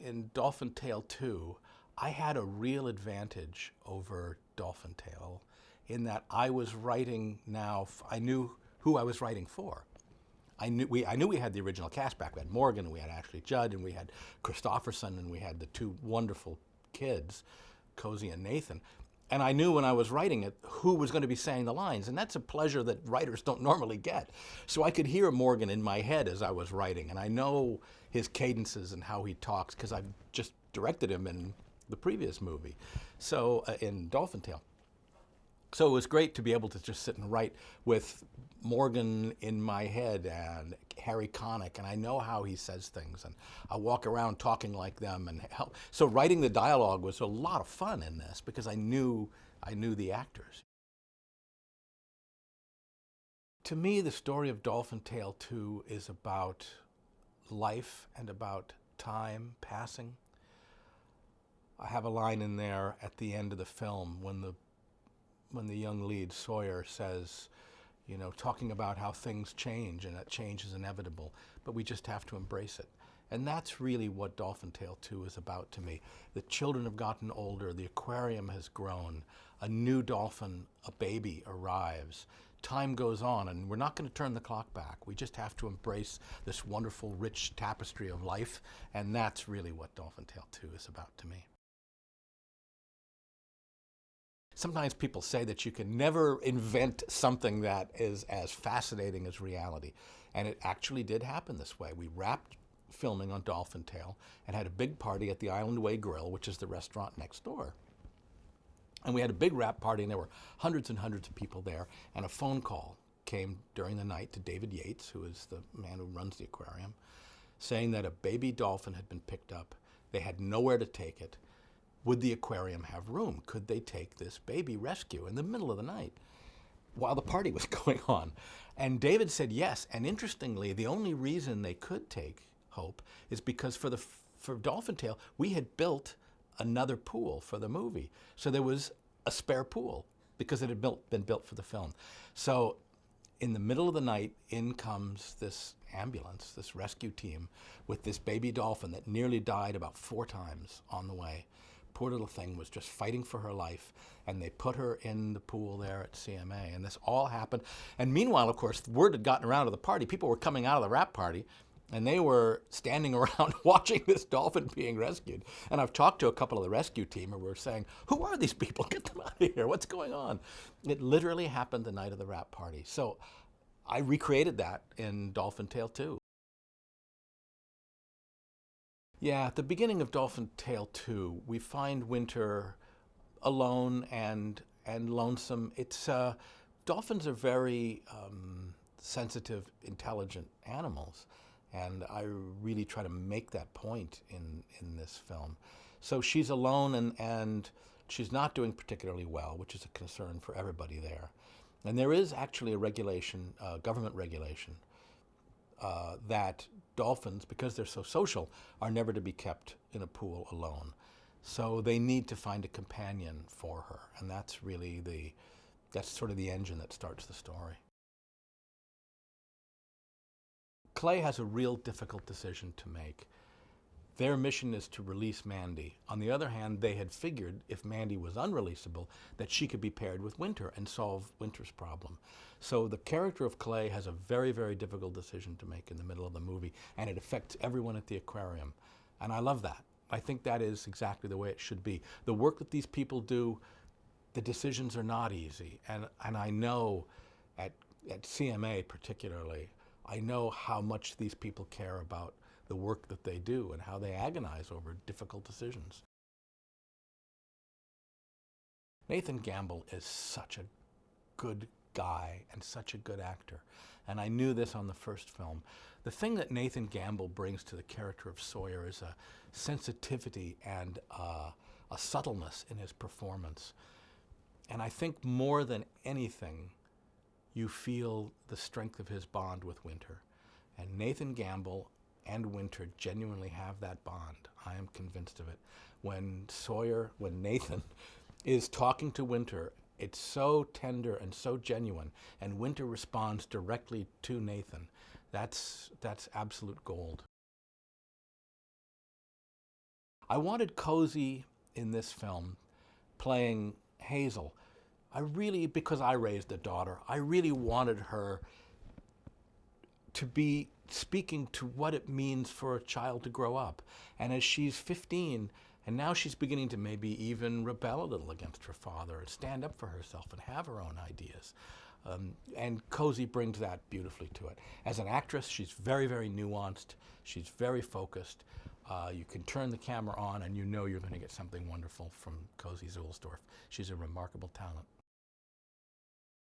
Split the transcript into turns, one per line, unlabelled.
in Dolphin Tale 2, I had a real advantage over Dolphin Tale in that I was writing now, I knew who I was writing for. I knew we had the original cast back. We had Morgan, and we had Ashley Judd, and we had Christopherson, and we had the two wonderful kids, Cozy and Nathan. And I knew when I was writing it who was going to be saying the lines, and that's a pleasure that writers don't normally get. So I could hear Morgan in my head as I was writing, and I know his cadences and how he talks because I've just directed him in the previous movie, so in Dolphin Tale. So it was great to be able to just sit and write with Morgan in my head and Harry Connick, and I know how he says things, and I walk around talking like them and help. So writing the dialogue was a lot of fun in this because I knew the actors. To me, the story of Dolphin Tale 2 is about life and about time passing. I have a line in there at the end of the film when the young lead, Sawyer, says, you know, talking about how things change and that change is inevitable, but we just have to embrace it. And that's really what Dolphin Tale 2 is about to me. The children have gotten older, the aquarium has grown, a new dolphin, a baby, arrives. Time goes on, and we're not going to turn the clock back. We just have to embrace this wonderful, rich tapestry of life, and that's really what Dolphin Tale 2 is about to me. Sometimes people say that you can never invent something that is as fascinating as reality. And it actually did happen this way. We wrapped filming on Dolphin Tale and had a big party at the Island Way Grill, which is the restaurant next door. And we had a big wrap party, and there were hundreds and hundreds of people there. And a phone call came during the night to David Yates, who is the man who runs the aquarium, saying that a baby dolphin had been picked up. They had nowhere to take it. Would the aquarium have room? Could they take this baby rescue in the middle of the night while the party was going on? And David said yes. And interestingly, the only reason they could take Hope is because for Dolphin Tale, we had built another pool for the movie. So there was a spare pool because it had been built for the film. So in the middle of the night, in comes this ambulance, this rescue team, with this baby dolphin that nearly died about 4 times on the way. Poor little thing was just fighting for her life, and they put her in the pool there at CMA, and this all happened. And meanwhile, of course, word had gotten around to the party. People were coming out of the wrap party, and they were standing around watching this dolphin being rescued. And I've talked to a couple of the rescue team, and we're saying, who are these people? Get them out of here. What's going on? It literally happened the night of the wrap party. So I recreated that in Dolphin Tale 2. Yeah, at the beginning of Dolphin Tale 2, we find Winter alone and lonesome. It's dolphins are very sensitive, intelligent animals, and I really try to make that point in this film. So she's alone, and she's not doing particularly well, which is a concern for everybody there. And there is actually a regulation, government regulation, that dolphins, because they're so social, are never to be kept in a pool alone. So they need to find a companion for her, and that's really that's sort of the engine that starts the story. Clay has a real difficult decision to make. Their mission is to release Mandy. On the other hand, they had figured if Mandy was unreleasable, that she could be paired with Winter and solve Winter's problem. So the character of Clay has a very, very difficult decision to make in the middle of the movie, and it affects everyone at the aquarium. And I love that. I think that is exactly the way it should be. The work that these people do, the decisions are not easy. And I know at CMA particularly, I know how much these people care about the work that they do and how they agonize over difficult decisions. Nathan Gamble is such a good guy and such a good actor, and I knew this on the first film. The thing that Nathan Gamble brings to the character of Sawyer is a sensitivity and a subtleness in his performance. And I think more than anything, you feel the strength of his bond with Winter. And Nathan Gamble and Winter genuinely have that bond. I am convinced of it. When Nathan is talking to Winter, it's so tender and so genuine, and Winter responds directly to Nathan. That's absolute gold. I wanted Cozy in this film playing Hazel. I really, because I raised a daughter, I really wanted her to be speaking to what it means for a child to grow up. And as she's 15, and now she's beginning to maybe even rebel a little against her father and stand up for herself and have her own ideas. And Cozy brings that beautifully to it. As an actress, she's very, very nuanced. She's very focused. You can turn the camera on and you know you're going to get something wonderful from Cozy Zulsdorf. She's a remarkable talent.